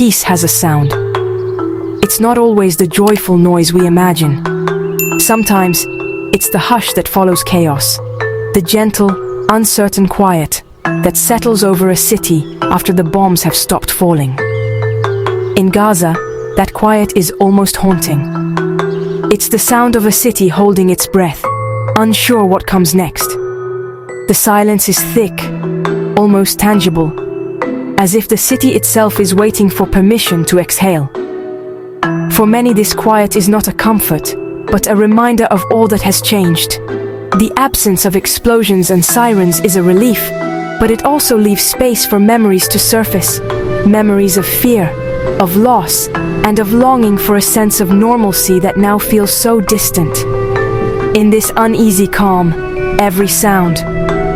peace has a sound. It's not always the joyful noise we imagine. Sometimes, it's the hush that follows chaos, the gentle, uncertain quiet that settles over a city after the bombs have stopped falling. In Gaza, that quiet is almost haunting. It's the sound of a city holding its breath, unsure what comes next. The silence is thick, almost tangible, as if the city itself is waiting for permission to exhale. For many, this quiet is not a comfort, but a reminder of all that has changed. The absence of explosions and sirens is a relief, but it also leaves space for memories to surface. Memories of fear, of loss, and of longing for a sense of normalcy that now feels so distant. In this uneasy calm, every sound,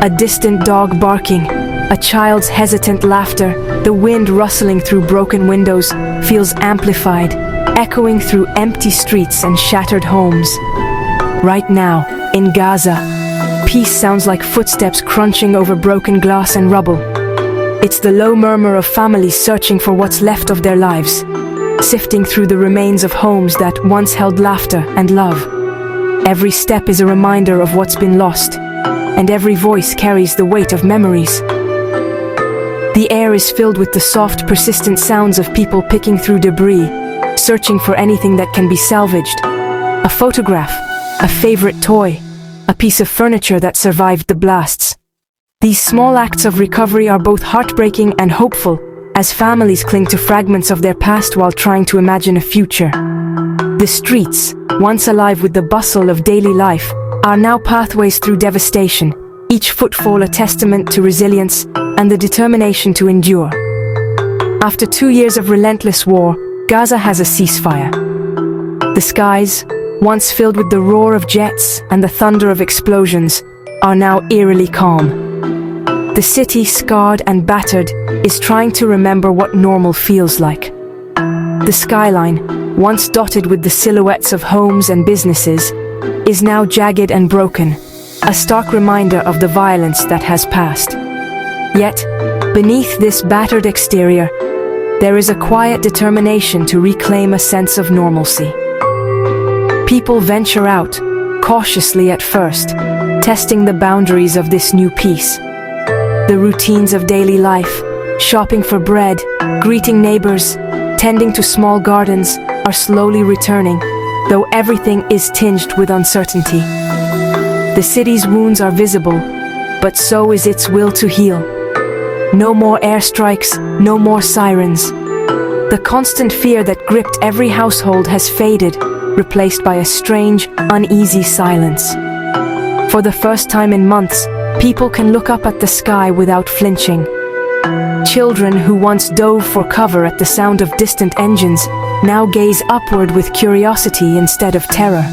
a distant dog barking, a child's hesitant laughter, the wind rustling through broken windows, feels amplified, echoing through empty streets and shattered homes. Right now, in Gaza, peace sounds like footsteps crunching over broken glass and rubble. It's the low murmur of families searching for what's left of their lives, sifting through the remains of homes that once held laughter and love. Every step is a reminder of what's been lost, and every voice carries the weight of memories. The air is filled with the soft, persistent sounds of people picking through debris, searching for anything that can be salvaged. A photograph, a favorite toy, a piece of furniture that survived the blasts. These small acts of recovery are both heartbreaking and hopeful, as families cling to fragments of their past while trying to imagine a future. The streets, once alive with the bustle of daily life, are now pathways through devastation, each footfall a testament to resilience and the determination to endure. After 2 years of relentless war, Gaza has a ceasefire. The skies, once filled with the roar of jets and the thunder of explosions, are now eerily calm. The city, scarred and battered, is trying to remember what normal feels like. The skyline, once dotted with the silhouettes of homes and businesses, is now jagged and broken, a stark reminder of the violence that has passed. Yet, beneath this battered exterior, there is a quiet determination to reclaim a sense of normalcy. People venture out, cautiously at first, testing the boundaries of this new peace. The routines of daily life, shopping for bread, greeting neighbors, tending to small gardens, are slowly returning, though everything is tinged with uncertainty. The city's wounds are visible, but so is its will to heal. No more airstrikes, no more sirens. The constant fear that gripped every household has faded, replaced by a strange, uneasy silence. For the first time in months, people can look up at the sky without flinching. Children who once dove for cover at the sound of distant engines now gaze upward with curiosity instead of terror.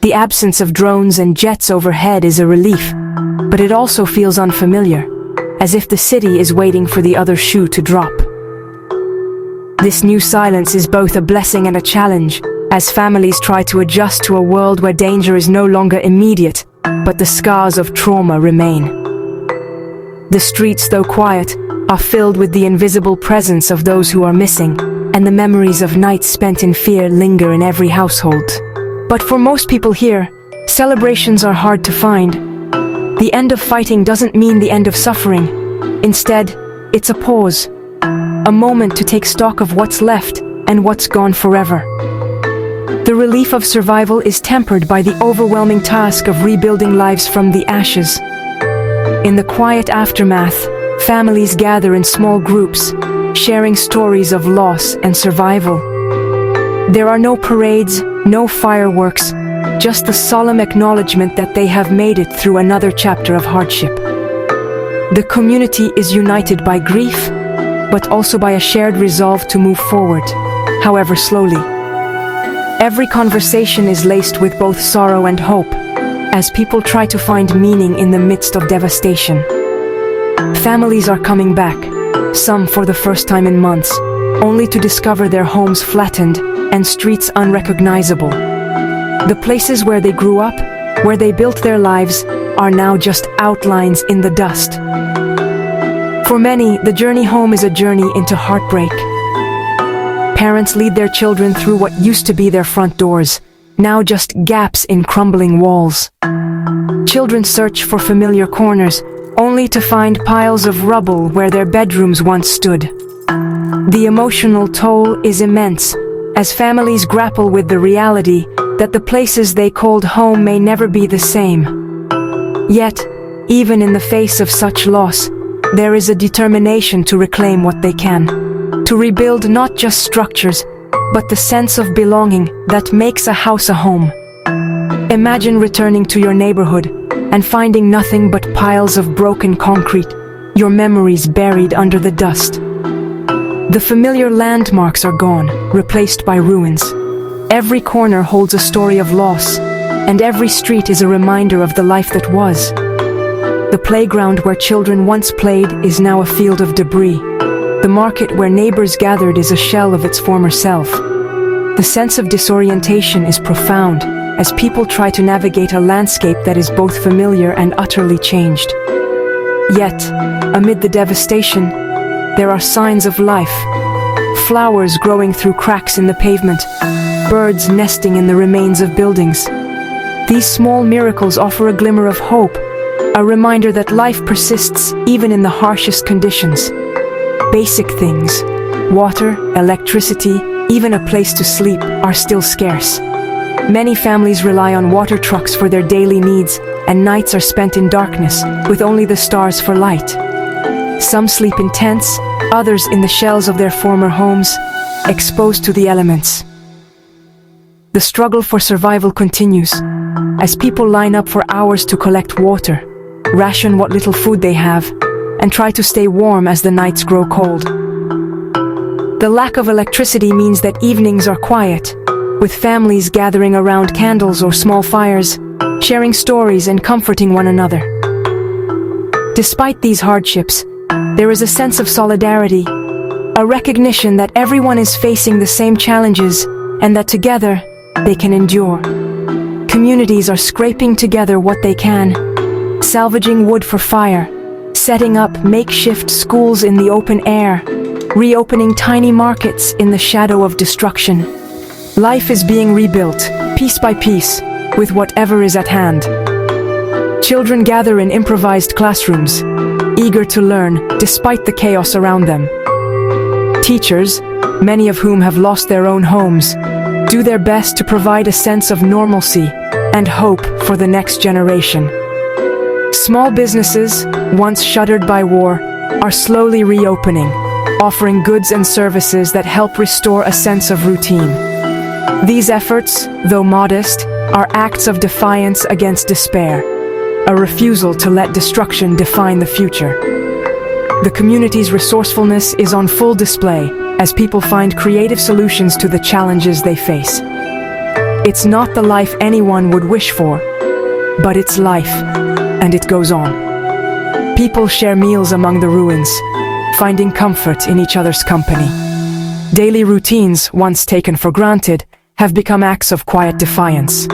The absence of drones and jets overhead is a relief, but it also feels unfamiliar, as if the city is waiting for the other shoe to drop. This new silence is both a blessing and a challenge, as families try to adjust to a world where danger is no longer immediate, but the scars of trauma remain. The streets, though quiet, are filled with the invisible presence of those who are missing, and the memories of nights spent in fear linger in every household. But for most people here, celebrations are hard to find. The end of fighting doesn't mean the end of suffering. Instead, it's a pause, a moment to take stock of what's left and what's gone forever. The relief of survival is tempered by the overwhelming task of rebuilding lives from the ashes. In the quiet aftermath, families gather in small groups, sharing stories of loss and survival. There are no parades, no fireworks, just the solemn acknowledgement that they have made it through another chapter of hardship. The community is united by grief, but also by a shared resolve to move forward, however slowly. Every conversation is laced with both sorrow and hope, as people try to find meaning in the midst of devastation. Families are coming back, some for the first time in months, only to discover their homes flattened and streets unrecognizable. The places where they grew up, where they built their lives, are now just outlines in the dust. For many, the journey home is a journey into heartbreak. Parents lead their children through what used to be their front doors, now just gaps in crumbling walls. Children search for familiar corners, only to find piles of rubble where their bedrooms once stood. The emotional toll is immense, as families grapple with the reality that the places they called home may never be the same. Yet, even in the face of such loss, there is a determination to reclaim what they can, to rebuild not just structures, but the sense of belonging that makes a house a home. Imagine returning to your neighborhood and finding nothing but piles of broken concrete, your memories buried under the dust. The familiar landmarks are gone, replaced by ruins. Every corner holds a story of loss, and every street is a reminder of the life that was. The playground where children once played is now a field of debris. The market where neighbors gathered is a shell of its former self. The sense of disorientation is profound as people try to navigate a landscape that is both familiar and utterly changed. Yet, amid the devastation, there are signs of life. Flowers growing through cracks in the pavement, birds nesting in the remains of buildings. These small miracles offer a glimmer of hope, a reminder that life persists even in the harshest conditions. Basic things, water, electricity, even a place to sleep, are still scarce. Many families rely on water trucks for their daily needs, and nights are spent in darkness, with only the stars for light. Some sleep in tents, others in the shells of their former homes, exposed to the elements. The struggle for survival continues, as people line up for hours to collect water, ration what little food they have, and try to stay warm as the nights grow cold. The lack of electricity means that evenings are quiet, with families gathering around candles or small fires, sharing stories and comforting one another. Despite these hardships, there is a sense of solidarity, a recognition that everyone is facing the same challenges and that together they can endure. Communities are scraping together what they can, salvaging wood for fire, setting up makeshift schools in the open air, reopening tiny markets in the shadow of destruction. Life is being rebuilt, piece by piece, with whatever is at hand. Children gather in improvised classrooms, eager to learn despite the chaos around them. Teachers, many of whom have lost their own homes, do their best to provide a sense of normalcy and hope for the next generation. Small businesses, once shuttered by war, are slowly reopening, offering goods and services that help restore a sense of routine. These efforts, though modest, are acts of defiance against despair, a refusal to let destruction define the future. The community's resourcefulness is on full display as people find creative solutions to the challenges they face. It's not the life anyone would wish for, but it's life, and it goes on. People share meals among the ruins, finding comfort in each other's company. Daily routines, once taken for granted, have become acts of quiet defiance,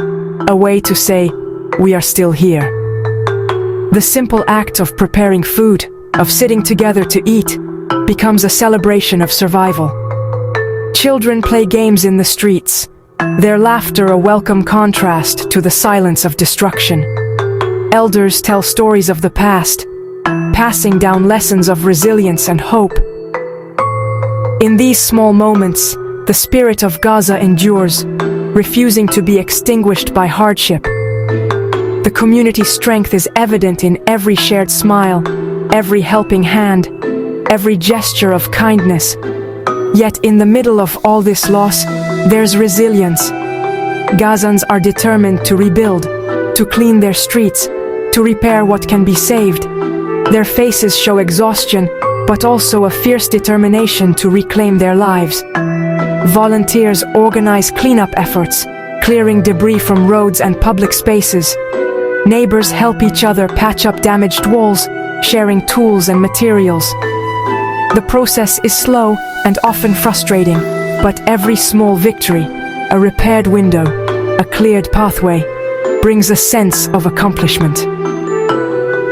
a way to say, we are still here. The simple act of preparing food, of sitting together to eat, becomes a celebration of survival. Children play games in the streets, their laughter a welcome contrast to the silence of destruction. Elders tell stories of the past, passing down lessons of resilience and hope. In these small moments, the spirit of Gaza endures, refusing to be extinguished by hardship. The community's strength is evident in every shared smile, every helping hand, every gesture of kindness. Yet in the middle of all this loss, there's resilience. Gazans are determined to rebuild, to clean their streets, to repair what can be saved. Their faces show exhaustion, but also a fierce determination to reclaim their lives. Volunteers organize cleanup efforts, clearing debris from roads and public spaces. Neighbors help each other patch up damaged walls, sharing tools and materials. The process is slow and often frustrating, but every small victory, a repaired window, a cleared pathway, brings a sense of accomplishment.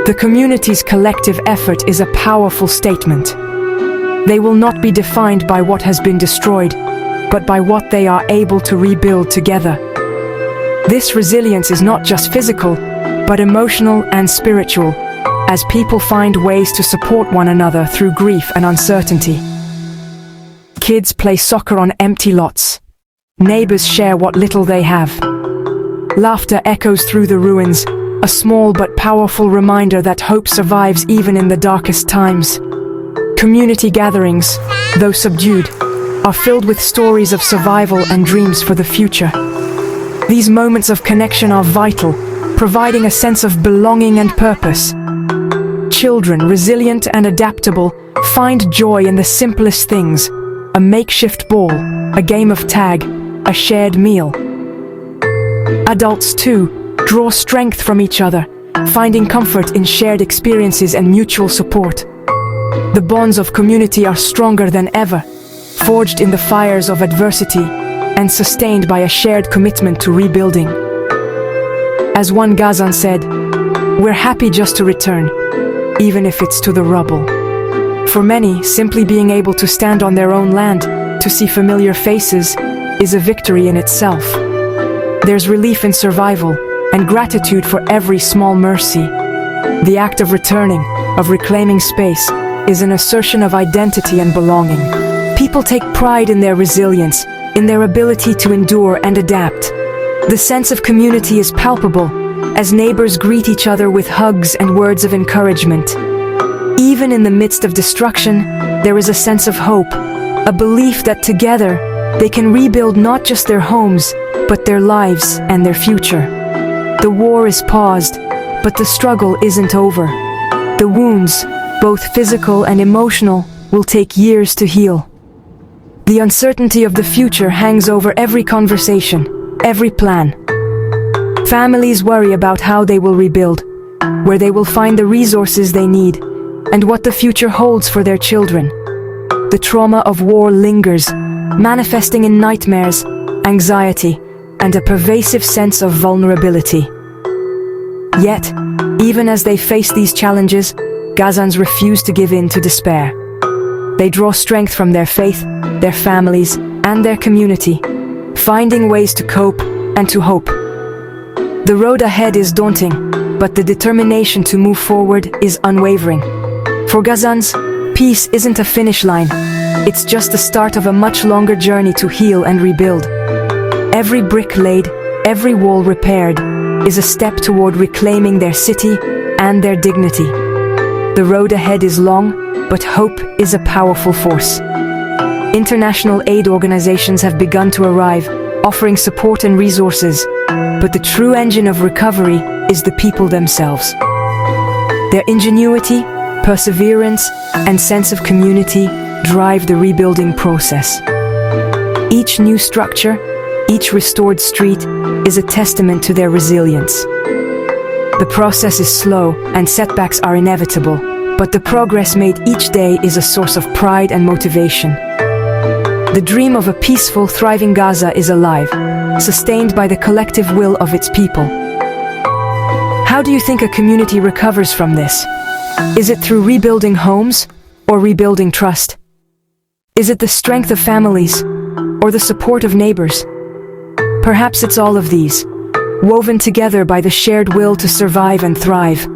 The community's collective effort is a powerful statement. They will not be defined by what has been destroyed, but by what they are able to rebuild together. This resilience is not just physical, but emotional and spiritual, as people find ways to support one another through grief and uncertainty. Kids play soccer on empty lots. Neighbors share what little they have. Laughter echoes through the ruins, a small but powerful reminder that hope survives even in the darkest times. Community gatherings, though subdued, are filled with stories of survival and dreams for the future. These moments of connection are vital, providing a sense of belonging and purpose. Children, resilient and adaptable, find joy in the simplest things: a makeshift ball, a game of tag, a shared meal. Adults, too, draw strength from each other, finding comfort in shared experiences and mutual support. The bonds of community are stronger than ever, forged in the fires of adversity and sustained by a shared commitment to rebuilding. As one Gazan said, "We're happy just to return, even if it's to the rubble." For many, simply being able to stand on their own land, to see familiar faces, is a victory in itself. There's relief in survival and gratitude for every small mercy. The act of returning, of reclaiming space, is an assertion of identity and belonging. People take pride in their resilience, in their ability to endure and adapt. The sense of community is palpable, as neighbors greet each other with hugs and words of encouragement. Even in the midst of destruction, there is a sense of hope, a belief that together they can rebuild not just their homes, but their lives and their future. The war is paused, but the struggle isn't over. The wounds, both physical and emotional, will take years to heal. The uncertainty of the future hangs over every conversation, every plan. Families worry about how they will rebuild, where they will find the resources they need, and what the future holds for their children. The trauma of war lingers, manifesting in nightmares, anxiety, and a pervasive sense of vulnerability. Yet, even as they face these challenges, Gazans refuse to give in to despair. They draw strength from their faith, their families, and their community, finding ways to cope and to hope. The road ahead is daunting, but the determination to move forward is unwavering. For Gazans, peace isn't a finish line. It's just the start of a much longer journey to heal and rebuild. Every brick laid, every wall repaired, is a step toward reclaiming their city and their dignity. The road ahead is long, but hope is a powerful force. International aid organizations have begun to arrive, offering support and resources, but the true engine of recovery is the people themselves. Their ingenuity, perseverance, and sense of community drive the rebuilding process. Each new structure, each restored street, is a testament to their resilience. The process is slow and setbacks are inevitable, but the progress made each day is a source of pride and motivation. The dream of a peaceful, thriving Gaza is alive, sustained by the collective will of its people. How do you think a community recovers from this? Is it through rebuilding homes or rebuilding trust? Is it the strength of families or the support of neighbors? Perhaps it's all of these, woven together by the shared will to survive and thrive.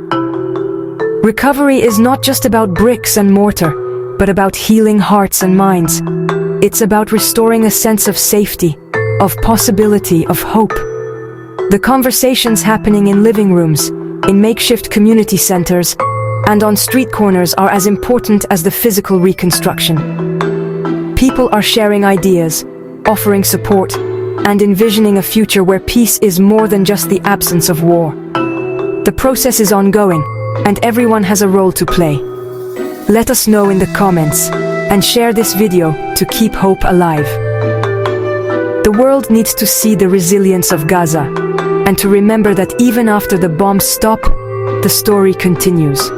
Recovery is not just about bricks and mortar, but about healing hearts and minds. It's about restoring a sense of safety, of possibility, of hope. The conversations happening in living rooms, in makeshift community centers, and on street corners are as important as the physical reconstruction. People are sharing ideas, offering support, and envisioning a future where peace is more than just the absence of war. The process is ongoing, and everyone has a role to play. Let us know in the comments, and share this video to keep hope alive. The world needs to see the resilience of Gaza, and to remember that even after the bombs stop, the story continues.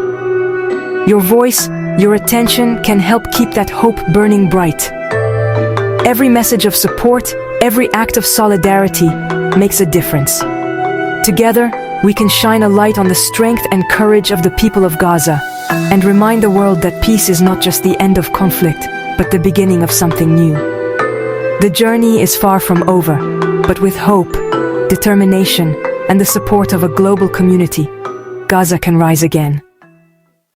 Your voice, your attention can help keep that hope burning bright. Every message of support, every act of solidarity makes a difference. Together, we can shine a light on the strength and courage of the people of Gaza and remind the world that peace is not just the end of conflict, but the beginning of something new. The journey is far from over, but with hope, determination, and the support of a global community, Gaza can rise again.